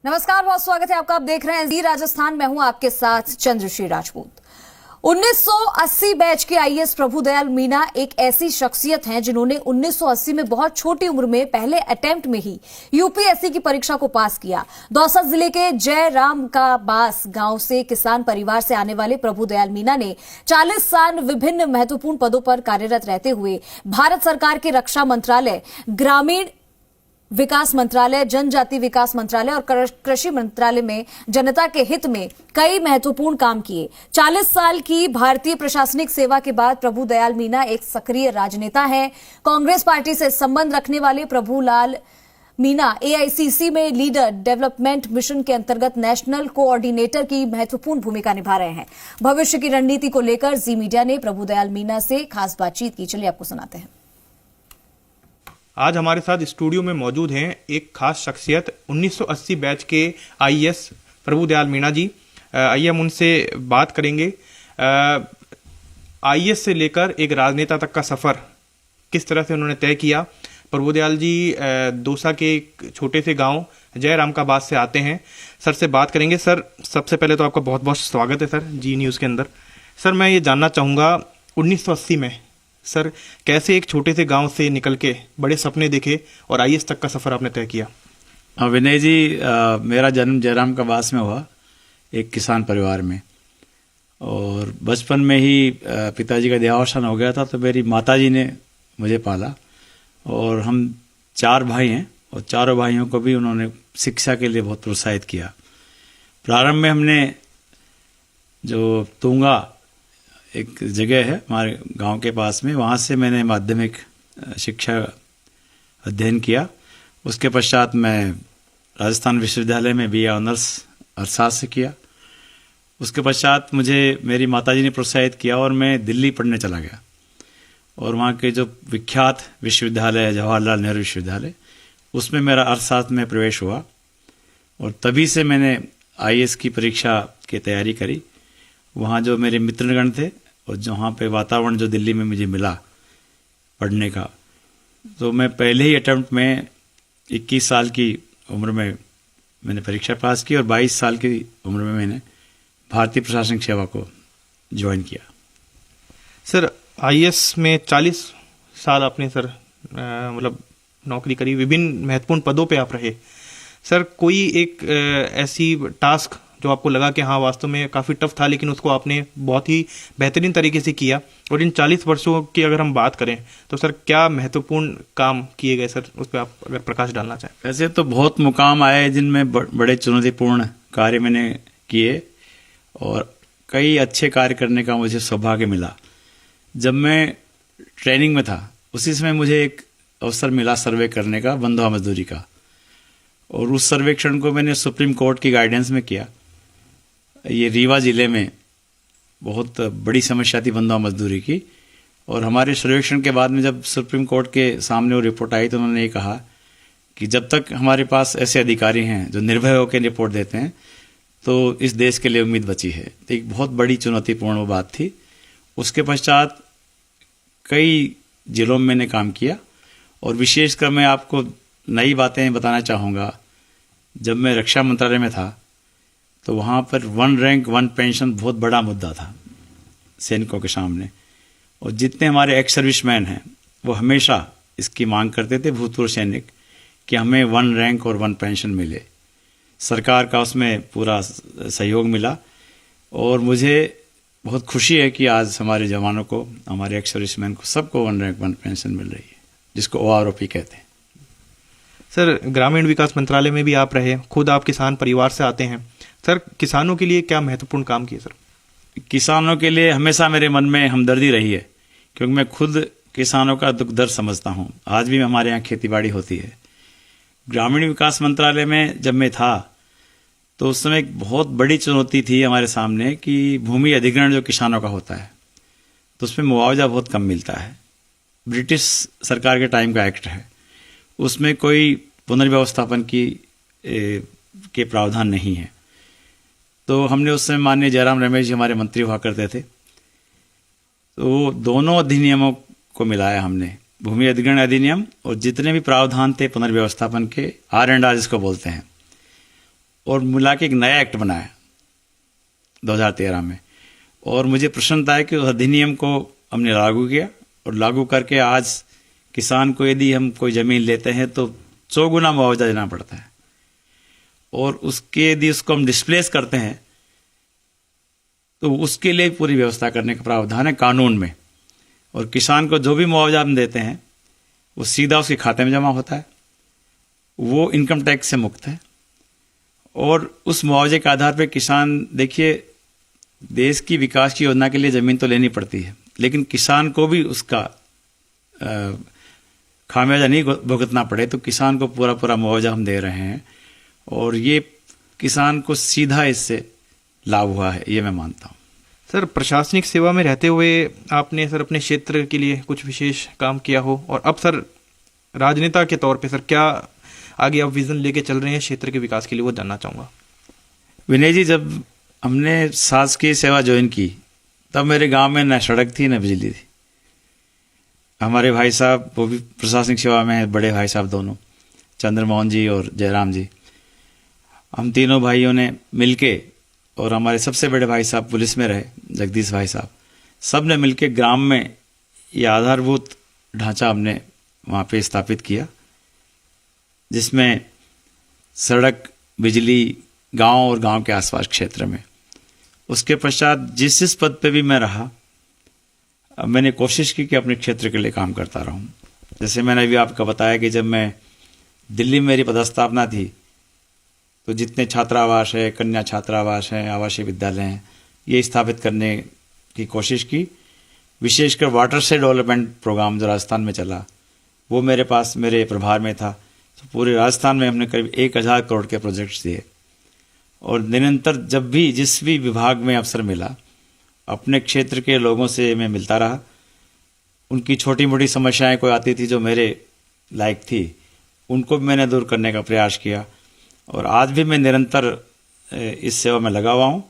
नमस्कार, बहुत स्वागत है आपका। आप देख रहे हैं जी राजस्थान। मैं हूं आपके साथ चंद्रश्री राजपूत। 1980 बैच के आईएएस प्रभुदयाल मीना एक ऐसी शख्सियत हैं जिन्होंने 1980 में बहुत छोटी उम्र में पहले अटेम्प्ट में ही यूपीएससी की परीक्षा को पास किया। दौसा जिले के जय राम का बास गांव से किसान परिवार से आने वाले प्रभुदयाल मीना ने 40 साल विभिन्न महत्वपूर्ण पदों पर कार्यरत रहते हुए भारत सरकार के रक्षा मंत्रालय, ग्रामीण विकास मंत्रालय, जनजाति विकास मंत्रालय और कृषि मंत्रालय में जनता के हित में कई महत्वपूर्ण काम किए। 40 साल की भारतीय प्रशासनिक सेवा के बाद प्रभुदयाल मीना एक सक्रिय राजनेता हैं। कांग्रेस पार्टी से संबंध रखने वाले प्रभुलाल मीना एआईसीसी में लीडर डेवलपमेंट मिशन के अंतर्गत नेशनल कोऑर्डिनेटर की महत्वपूर्ण भूमिका निभा रहे हैं। भविष्य की रणनीति को लेकर जी मीडिया ने प्रभुदयाल मीना से खास बातचीत की। चलिए आपको सुनाते हैं। आज हमारे साथ स्टूडियो में मौजूद हैं एक खास शख्सियत 1980 बैच के आईएएस प्रभुदयाल मीना जी। आइए हम उनसे बात करेंगे। आईएएस से लेकर एक राजनेता तक का सफर किस तरह से उन्होंने तय किया। प्रभुदयाल जी दौसा के एक छोटे से गांव जय राम का बास से आते हैं। सर से बात करेंगे। सर, सबसे पहले तो आपका बहुत बहुत स्वागत है सर जी न्यूज़ के अंदर। सर, मैं ये जानना चाहूँगा 1980 में सर कैसे एक छोटे से गांव से निकल के बड़े सपने देखे और आईएएस तक का सफर आपने तय किया। विनय जी, मेरा जन्म जयराम का बास में हुआ, एक किसान परिवार में। और बचपन में ही पिताजी का देहावसान हो गया था, तो मेरी माताजी ने मुझे पाला। और हम 4 भाई हैं और चारों भाइयों को भी उन्होंने शिक्षा के लिए बहुत प्रोत्साहित किया। प्रारंभ में हमने जो तुंगा एक जगह है हमारे गांव के पास में, वहाँ से मैंने माध्यमिक शिक्षा अध्ययन किया। उसके पश्चात मैं राजस्थान विश्वविद्यालय में बीए ऑनर्स अर्थशास्त्र से किया। उसके पश्चात मुझे मेरी माताजी ने प्रोत्साहित किया और मैं दिल्ली पढ़ने चला गया। और वहाँ के जो विख्यात विश्वविद्यालय है जवाहरलाल नेहरू विश्वविद्यालय, उसमें मेरा अर्थशास्त्र में प्रवेश हुआ। और तभी से मैंने आईएएस की परीक्षा की तैयारी करी। वहाँ जो मेरे मित्रगण थे और जहाँ पे वातावरण जो दिल्ली में मुझे मिला पढ़ने का, तो मैं पहले ही अटेम्प्ट में 21 साल की उम्र में मैंने परीक्षा पास की और 22 साल की उम्र में मैंने भारतीय प्रशासनिक सेवा को ज्वाइन किया। सर, आईएएस में 40 साल आपने सर मतलब नौकरी करी, विभिन्न महत्वपूर्ण पदों पे आप रहे। सर, कोई एक ऐसी टास्क जो आपको लगा कि हाँ वास्तव में काफ़ी टफ था, लेकिन उसको आपने बहुत ही बेहतरीन तरीके से किया। और इन 40 वर्षों की अगर हम बात करें तो सर क्या महत्वपूर्ण काम किए गए सर, उस पर आप अगर प्रकाश डालना चाहें। वैसे तो बहुत मुकाम आए जिनमें बड़े चुनौतीपूर्ण कार्य मैंने किए और कई अच्छे कार्य करने का मुझे सौभाग्य मिला। जब मैं ट्रेनिंग में था उसी समय मुझे एक अवसर मिला सर्वे करने का, बंधुआ मजदूरी का। और उस सर्वेक्षण को मैंने सुप्रीम कोर्ट की गाइडेंस में किया। ये रीवा जिले में बहुत बड़ी समस्या थी बंधुआ मजदूरी की। और हमारे सर्वेक्षण के बाद में जब सुप्रीम कोर्ट के सामने वो रिपोर्ट आई तो उन्होंने ये कहा कि जब तक हमारे पास ऐसे अधिकारी हैं जो निर्भय होकर रिपोर्ट देते हैं तो इस देश के लिए उम्मीद बची है। तो एक बहुत बड़ी चुनौतीपूर्ण वो बात थी। उसके पश्चात कई जिलों में मैंने काम किया और विशेषकर मैं आपको नई बातें बताना चाहूँगा। जब मैं रक्षा मंत्रालय में था तो वहाँ पर 1 रैंक 1 पेंशन बहुत बड़ा मुद्दा था सैनिकों के सामने। और जितने हमारे एक्स सर्विसमैन हैं वो हमेशा इसकी मांग करते थे, भूतपूर्व सैनिक, कि हमें 1 रैंक और 1 पेंशन मिले। सरकार का उसमें पूरा सहयोग मिला और मुझे बहुत खुशी है कि आज हमारे जवानों को, हमारे एक्स सर्विसमैन को, सबको 1 रैंक 1 पेंशन मिल रही है, जिसको OROP कहते हैं। सर, ग्रामीण विकास मंत्रालय में भी आप रहे, खुद आप किसान परिवार से आते हैं। सर, किसानों के लिए क्या महत्वपूर्ण काम किए सर? किसानों के लिए हमेशा मेरे मन में हमदर्दी रही है, क्योंकि मैं खुद किसानों का दुख दर्द समझता हूँ। आज भी हमारे यहाँ खेतीबाड़ी होती है। ग्रामीण विकास मंत्रालय में जब मैं था तो उस समय एक बहुत बड़ी चुनौती थी हमारे सामने कि भूमि अधिग्रहण जो किसानों का होता है तो उसमें मुआवजा बहुत कम मिलता है। ब्रिटिश सरकार के टाइम का एक्ट है, उसमें कोई पुनर्व्यवस्थापन के प्रावधान नहीं है। तो हमने उस समय माननीय जयराम रमेश जी हमारे मंत्री हुआ करते थे, तो दोनों अधिनियमों को मिलाया हमने, भूमि अधिग्रहण अधिनियम और जितने भी प्रावधान थे पुनर्व्यवस्थापन के, R&R जिसको बोलते हैं, और मिला के एक नया एक्ट बनाया 2013 में। और मुझे प्रसन्नता है कि उस अधिनियम को हमने लागू किया, और लागू करके आज किसान को यदि हम कोई ज़मीन लेते हैं तो 100 गुना मुआवजा देना पड़ता है, और उसके यदि उसको हम डिस्प्लेस करते हैं तो उसके लिए पूरी व्यवस्था करने का प्रावधान है कानून में। और किसान को जो भी मुआवजा हम देते हैं वो सीधा उसके खाते में जमा होता है, वो इनकम टैक्स से मुक्त है। और उस मुआवजे के आधार पर किसान, देखिए देश की विकास की योजना के लिए ज़मीन तो लेनी पड़ती है, लेकिन किसान को भी उसका खामियाजा नहीं भुगतना पड़े, तो किसान को पूरा पूरा मुआवजा हम दे रहे हैं, और ये किसान को सीधा इससे लाभ हुआ है, ये मैं मानता हूँ। सर, प्रशासनिक सेवा में रहते हुए आपने सर अपने क्षेत्र के लिए कुछ विशेष काम किया हो, और अब सर राजनेता के तौर पे सर क्या आगे आप विजन लेके चल रहे हैं क्षेत्र के विकास के लिए, वो जानना चाहूँगा। विनय जी, जब हमने शासकीय सेवा ज्वाइन की तब मेरे गांव में न सड़क थी न बिजली थी। हमारे भाई साहब वो भी प्रशासनिक सेवा में हैं, बड़े भाई साहब दोनों, चंद्रमोहन जी और जयराम जी, हम तीनों भाइयों ने मिलके, और हमारे सबसे बड़े भाई साहब पुलिस में रहे, जगदीश भाई साहब, सब ने मिलके ग्राम में ये आधारभूत ढांचा हमने वहाँ पे स्थापित किया, जिसमें सड़क, बिजली गांव और गांव के आसपास क्षेत्र में। उसके पश्चात जिस पद पे भी मैं रहा, मैंने कोशिश की कि अपने क्षेत्र के लिए काम करता रहूं। जैसे मैंने अभी आपको बताया कि जब मैं दिल्ली में मेरी पदस्थापना थी तो जितने छात्रावास है, कन्या छात्रावास हैं, आवासीय विद्यालय हैं, ये स्थापित करने की कोशिश की। विशेषकर वाटर से डेवलपमेंट प्रोग्राम जो राजस्थान में चला, वो मेरे पास, मेरे प्रभार में था। तो पूरे राजस्थान में हमने करीब 1000 करोड़ के प्रोजेक्ट्स दिए, और निरंतर जब भी जिस भी विभाग में अवसर मिला, अपने क्षेत्र के लोगों से मैं मिलता रहा। उनकी छोटी मोटी समस्याएं कोई आती थी जो मेरे लायक थी, उनको भी मैंने दूर करने का प्रयास किया, और आज भी मैं निरंतर इस सेवा में लगा हुआ हूँ।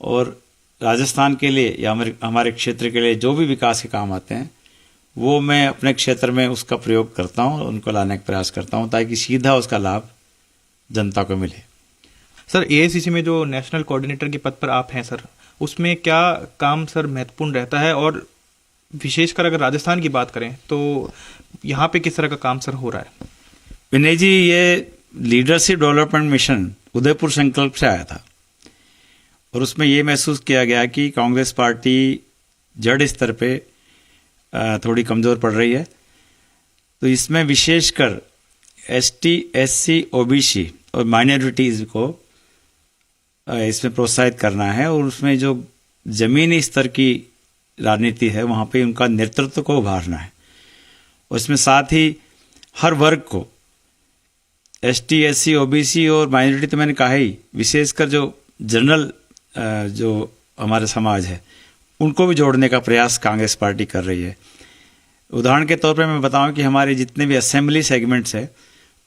और राजस्थान के लिए या हमारे क्षेत्र के लिए जो भी विकास के काम आते हैं, वो मैं अपने क्षेत्र में उसका प्रयोग करता हूँ, उनको लाने का प्रयास करता हूँ, ताकि सीधा उसका लाभ जनता को मिले। सर, एआईसीसी में जो नेशनल कोऑर्डिनेटर के पद पर आप हैं सर, उसमें क्या काम सर महत्वपूर्ण रहता है, और विशेषकर अगर राजस्थान की बात करें तो यहाँ पे किस तरह का काम सर हो रहा है? विनय जी, ये लीडरशिप डेवलपमेंट मिशन उदयपुर संकल्प से आया था, और उसमें ये महसूस किया गया कि कांग्रेस पार्टी जड़ स्तर पे थोड़ी कमज़ोर पड़ रही है। तो इसमें विशेषकर एसटी, एससी, ओबीसी और माइनॉरिटीज़ को इसमें प्रोत्साहित करना है, और उसमें जो ज़मीनी स्तर की राजनीति है वहाँ पे उनका नेतृत्व को उभारना है। और इसमें साथ ही हर वर्ग को, एसटी, एससी, ओबीसी और माइनॉरिटी तो मैंने कहा ही, विशेषकर जो जनरल जो हमारे समाज है, उनको भी जोड़ने का प्रयास कांग्रेस पार्टी कर रही है। उदाहरण के तौर पे मैं बताऊं कि हमारे जितने भी असेंबली सेगमेंट्स है,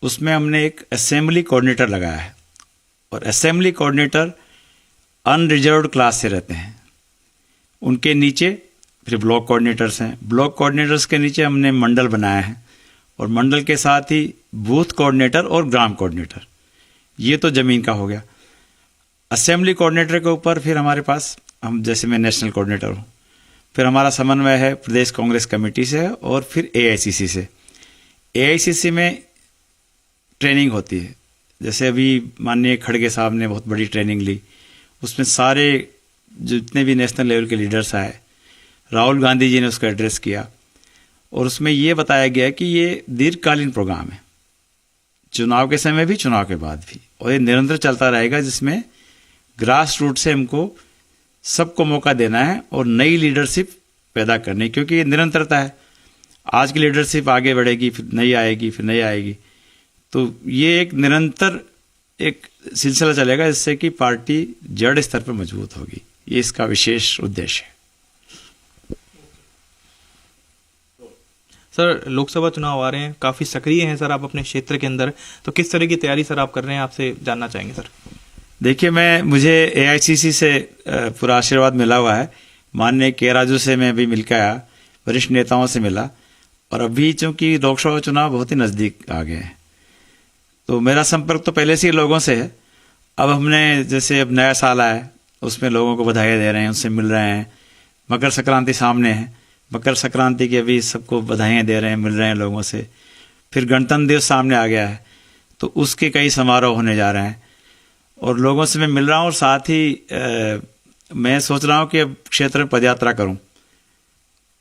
उसमें हमने एक असेंबली कोऑर्डिनेटर लगाया है, और असेंबली कोऑर्डिनेटर अनरिजर्व्ड क्लास से रहते हैं। उनके नीचे फिर ब्लॉक कोऑर्डिनेटर्स हैं, ब्लॉक कोऑर्डिनेटर्स के नीचे हमने मंडल बनाया है, और मंडल के साथ ही बूथ कोऑर्डिनेटर और ग्राम कोऑर्डिनेटर। ये तो ज़मीन का हो गया। असेंबली कोऑर्डिनेटर के ऊपर फिर हमारे पास, हम जैसे मैं नेशनल कोऑर्डिनेटर हूँ, फिर हमारा समन्वय है प्रदेश कांग्रेस कमेटी से और फिर एआईसीसी से। एआईसीसी में ट्रेनिंग होती है, जैसे अभी माननीय खड़गे साहब ने बहुत बड़ी ट्रेनिंग ली, उसमें सारे जितने भी नेशनल लेवल के लीडर्स आए, राहुल गांधी जी ने उसका एड्रेस किया, और उसमें ये बताया गया कि ये दीर्घकालीन प्रोग्राम है, चुनाव के समय भी, चुनाव के बाद भी, और ये निरंतर चलता रहेगा, जिसमें ग्रास रूट से हमको सबको मौका देना है और नई लीडरशिप पैदा करनी, क्योंकि ये निरंतरता है। आज की लीडरशिप आगे बढ़ेगी, फिर नई आएगी, फिर नई आएगी, तो ये एक निरंतर एक सिलसिला चलेगा, जिससे कि पार्टी जड़ स्तर पर मजबूत होगी। ये इसका विशेष उद्देश्य है। सर, लोकसभा चुनाव आ रहे हैं, काफ़ी सक्रिय हैं सर आप अपने क्षेत्र के अंदर, तो किस तरह की तैयारी सर आप कर रहे हैं, आपसे जानना चाहेंगे सर। देखिए, मुझे एआईसीसी से पूरा आशीर्वाद मिला हुआ है। माननीय के राजू से मैं भी मिलकर आया, वरिष्ठ नेताओं से मिला, और अभी चूंकि लोकसभा चुनाव बहुत ही नज़दीक आ गए हैं, तो मेरा संपर्क तो पहले से ही लोगों से है। अब हमने जैसे अब नया साल आया, उसमें लोगों को बधाई दे रहे हैं, उससे मिल रहे हैं। मकर संक्रांति सामने है, मकर संक्रांति की अभी सबको बधाइयाँ दे रहे हैं, मिल रहे हैं लोगों से। फिर गणतंत्र दिवस सामने आ गया है, तो उसके कई समारोह होने जा रहे हैं और लोगों से मैं मिल रहा हूँ। और साथ ही मैं सोच रहा हूँ कि अब क्षेत्र में पदयात्रा करूँ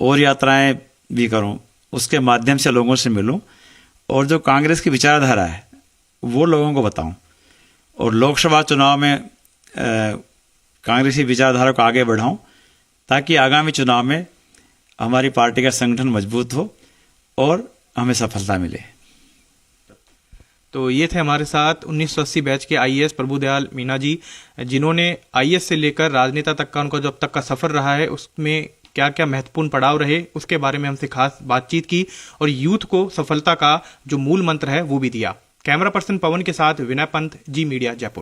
और यात्राएं भी करूँ, उसके माध्यम से लोगों से मिलूं और जो कांग्रेस की विचारधारा है वो लोगों को बताऊं और लोकसभा चुनाव में कांग्रेसी विचारधारा को आगे बढ़ाऊं, ताकि आगामी चुनाव में हमारी पार्टी का संगठन मजबूत हो और हमें सफलता मिले। तो ये थे हमारे साथ 1980 बैच के आईएएस प्रभुदयाल मीना जी, जिन्होंने आईएएस से लेकर राजनेता तक का उनका जो अब तक का सफर रहा है उसमें क्या क्या महत्वपूर्ण पड़ाव रहे उसके बारे में हमसे खास बातचीत की और यूथ को सफलता का जो मूल मंत्र है वो भी दिया। कैमरा पर्सन पवन के साथ विनय पंत, जी मीडिया, जयपुर।